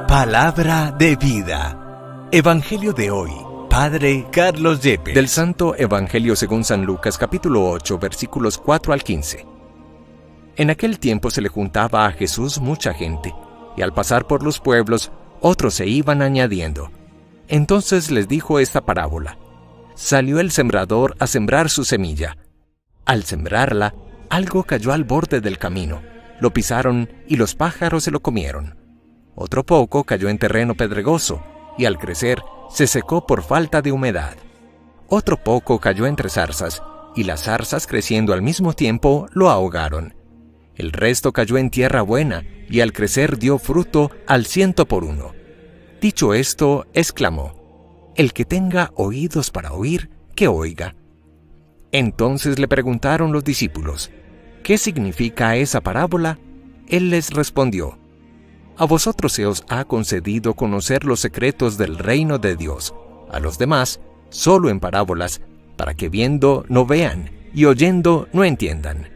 Palabra de vida. Evangelio de hoy. Padre Carlos Yepes. Del Santo Evangelio según San Lucas, capítulo 8, versículos 4 al 15. En aquel tiempo se le juntaba a Jesús mucha gente, y al pasar por los pueblos, otros se iban añadiendo. Entonces les dijo esta parábola. Salió el sembrador a sembrar su semilla. Al sembrarla, algo cayó al borde del camino. Lo pisaron y los pájaros se lo comieron. Otro poco cayó en terreno pedregoso, y al crecer se secó por falta de humedad. Otro poco cayó entre zarzas, y las zarzas creciendo al mismo tiempo lo ahogaron. El resto cayó en tierra buena, y al crecer dio fruto al 100%. Dicho esto, exclamó: El que tenga oídos para oír, que oiga. Entonces le preguntaron los discípulos: ¿Qué significa esa parábola? Él les respondió: A vosotros se os ha concedido conocer los secretos del reino de Dios, a los demás solo en parábolas, para que viendo no vean y oyendo no entiendan.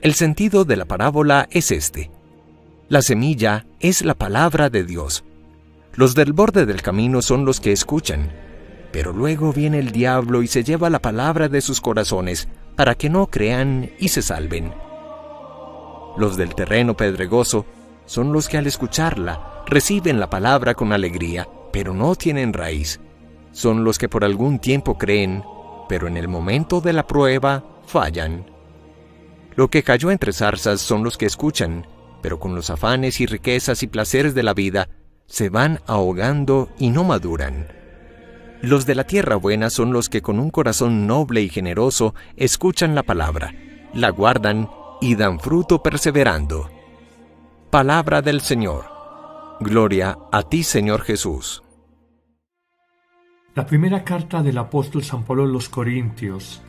El sentido de la parábola es este: la semilla es la palabra de Dios. Los del borde del camino son los que escuchan, pero luego viene el diablo y se lleva la palabra de sus corazones para que no crean y se salven. Los del terreno pedregoso son los que al escucharla reciben la palabra con alegría, pero no tienen raíz. Son los que por algún tiempo creen, pero en el momento de la prueba fallan. Lo que cayó entre zarzas son los que escuchan, pero con los afanes y riquezas y placeres de la vida se van ahogando y no maduran. Los de la tierra buena son los que con un corazón noble y generoso escuchan la palabra, la guardan y dan fruto perseverando. Palabra del Señor. Gloria a ti, Señor Jesús. La primera carta del apóstol San Pablo a los Corintios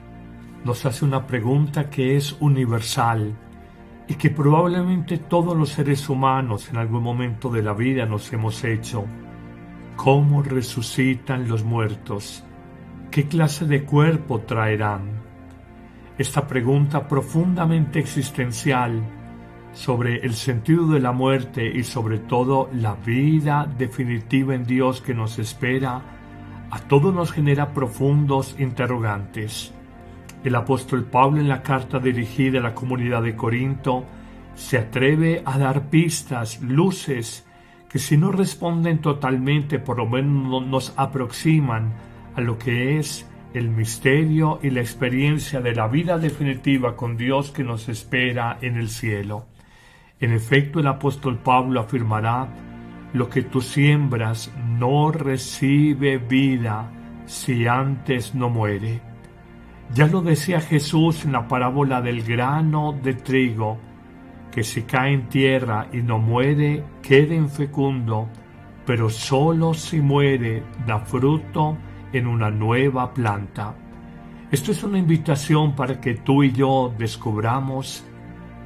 nos hace una pregunta que es universal y que probablemente todos los seres humanos en algún momento de la vida nos hemos hecho. ¿Cómo resucitan los muertos? ¿Qué clase de cuerpo traerán? Esta pregunta profundamente existencial sobre el sentido de la muerte y sobre todo la vida definitiva en Dios que nos espera, a todos nos genera profundos interrogantes. El apóstol Pablo, en la carta dirigida a la comunidad de Corinto, se atreve a dar pistas, luces, que si no responden totalmente, por lo menos nos aproximan a lo que es el misterio y la experiencia de la vida definitiva con Dios que nos espera en el cielo. En efecto, el apóstol Pablo afirmará: lo que tú siembras no recibe vida si antes no muere. Ya lo decía Jesús en la parábola del grano de trigo, que si cae en tierra y no muere, queda infecundo, pero solo si muere da fruto en una nueva planta. Esto es una invitación para que tú y yo descubramos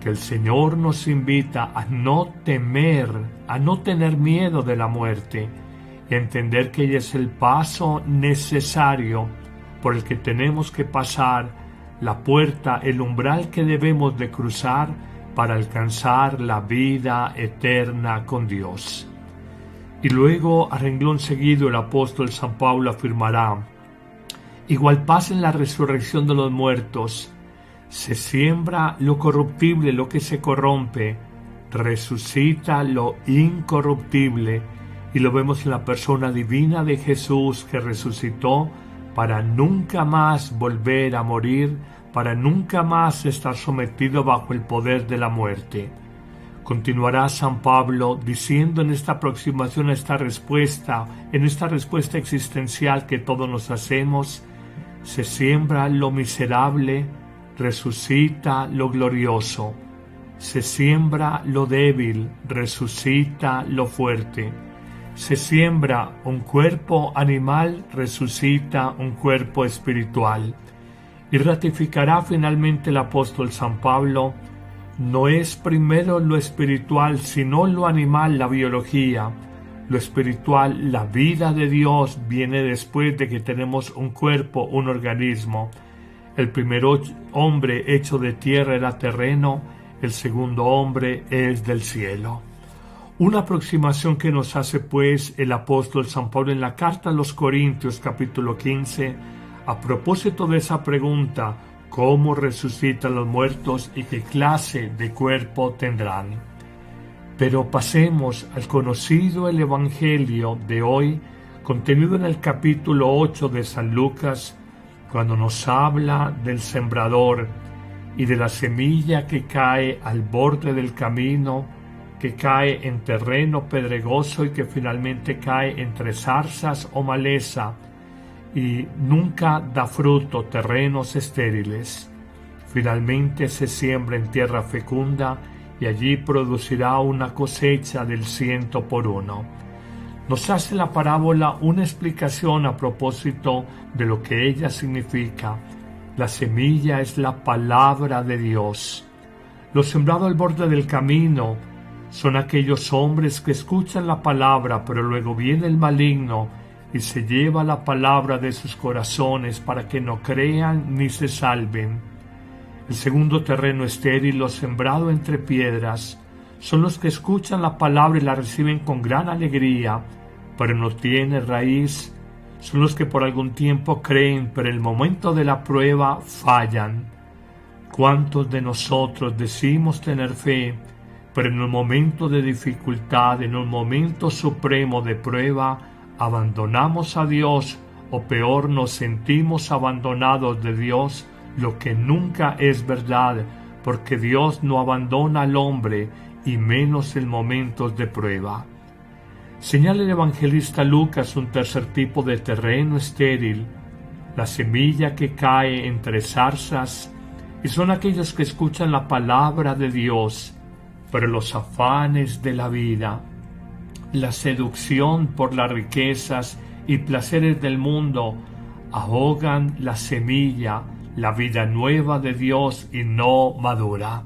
que el Señor nos invita a no temer, a no tener miedo de la muerte, y a entender que ella es el paso necesario por el que tenemos que pasar, la puerta, el umbral que debemos de cruzar para alcanzar la vida eterna con Dios. Y luego, a renglón seguido, el apóstol San Pablo afirmará: igual pasa en la resurrección de los muertos, se siembra lo corruptible, lo que se corrompe, resucita lo incorruptible, y lo vemos en la persona divina de Jesús, que resucitó para nunca más volver a morir, para nunca más estar sometido bajo el poder de la muerte. Continuará San Pablo diciendo en esta aproximación a esta respuesta, en esta respuesta existencial que todos nos hacemos: se siembra lo miserable, resucita lo glorioso. Se siembra lo débil, resucita lo fuerte. Se siembra un cuerpo animal, resucita un cuerpo espiritual. Y ratificará finalmente el apóstol San Pablo: no es primero lo espiritual, sino lo animal, la biología. Lo espiritual, la vida de Dios, viene después de que tenemos un cuerpo, un organismo. El primer hombre hecho de tierra era terreno, el segundo hombre es del cielo. Una aproximación que nos hace pues el apóstol San Pablo en la carta a los Corintios capítulo 15 a propósito de esa pregunta: ¿cómo resucitan los muertos y qué clase de cuerpo tendrán? Pero pasemos al conocido el Evangelio de hoy, contenido en el capítulo 8 de San Lucas, cuando nos habla del sembrador y de la semilla que cae al borde del camino, que cae en terreno pedregoso y que finalmente cae entre zarzas o maleza y nunca da fruto, terrenos estériles. Finalmente se siembra en tierra fecunda y allí producirá una cosecha del 100 por 1. Nos hace la parábola una explicación a propósito de lo que ella significa. La semilla es la palabra de Dios. Lo sembrado al borde del camino son aquellos hombres que escuchan la palabra, pero luego viene el maligno y se lleva la palabra de sus corazones para que no crean ni se salven. El segundo terreno estéril, lo sembrado entre piedras, son los que escuchan la palabra y la reciben con gran alegría, pero no tiene raíz. Son los que por algún tiempo creen, pero en el momento de la prueba fallan. ¿Cuántos de nosotros decimos tener fe, pero en un momento de dificultad, en un momento supremo de prueba, abandonamos a Dios, o peor, nos sentimos abandonados de Dios, lo que nunca es verdad, porque Dios no abandona al hombre, y menos en momentos de prueba? Señala el evangelista Lucas un tercer tipo de terreno estéril, la semilla que cae entre zarzas, y son aquellos que escuchan la palabra de Dios, pero los afanes de la vida, la seducción por las riquezas y placeres del mundo ahogan la semilla, la vida nueva de Dios, y no madura.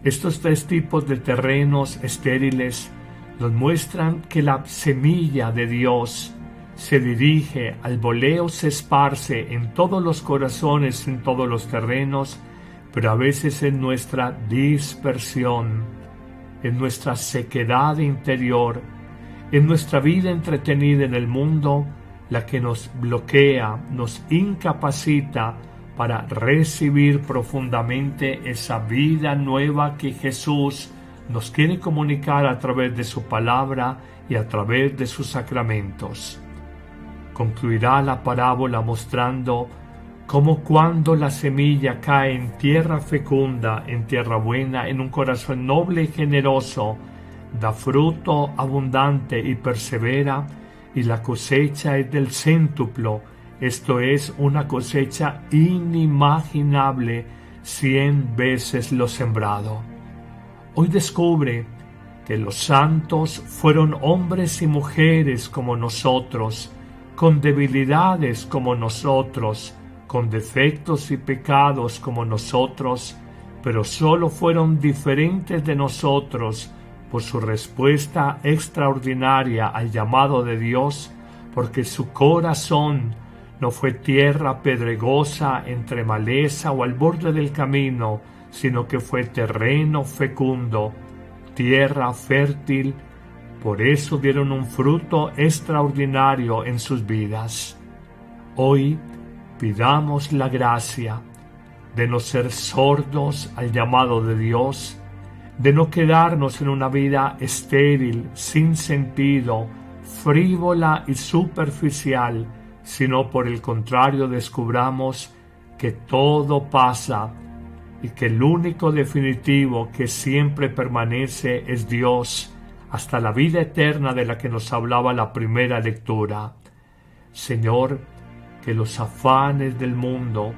Estos tres tipos de terrenos estériles nos muestran que la semilla de Dios se dirige al voleo, se esparce en todos los corazones, en todos los terrenos, pero a veces en nuestra dispersión, en nuestra sequedad interior, en nuestra vida entretenida en el mundo, la que nos bloquea, nos incapacita para recibir profundamente esa vida nueva que Jesús nos quiere comunicar a través de su palabra y a través de sus sacramentos. Concluirá la parábola mostrando cómo cuando la semilla cae en tierra fecunda, en tierra buena, en un corazón noble y generoso, da fruto abundante y persevera, y la cosecha es del céntuplo, esto es una cosecha inimaginable, 100 veces lo sembrado. Hoy descubre que los santos fueron hombres y mujeres como nosotros, con debilidades como nosotros, con defectos y pecados como nosotros, pero solo fueron diferentes de nosotros por su respuesta extraordinaria al llamado de Dios, porque su corazón no fue tierra pedregosa entre maleza o al borde del camino, sino que fue terreno fecundo, tierra fértil. Por eso dieron un fruto extraordinario en sus vidas. Hoy pidamos la gracia de no ser sordos al llamado de Dios, de no quedarnos en una vida estéril, sin sentido, frívola y superficial, sino por el contrario descubramos que todo pasa y que el único definitivo que siempre permanece es Dios, hasta la vida eterna de la que nos hablaba la primera lectura. Señor, que los afanes del mundo,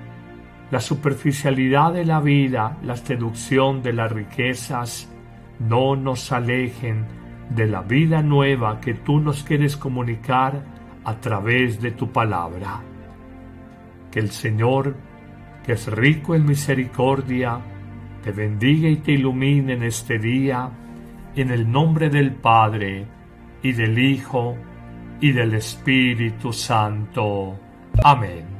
la superficialidad de la vida, la seducción de las riquezas, no nos alejen de la vida nueva que tú nos quieres comunicar a través de tu palabra. Que el Señor, que es rico en misericordia, te bendiga y te ilumine en este día, en el nombre del Padre, y del Hijo, y del Espíritu Santo. Amén.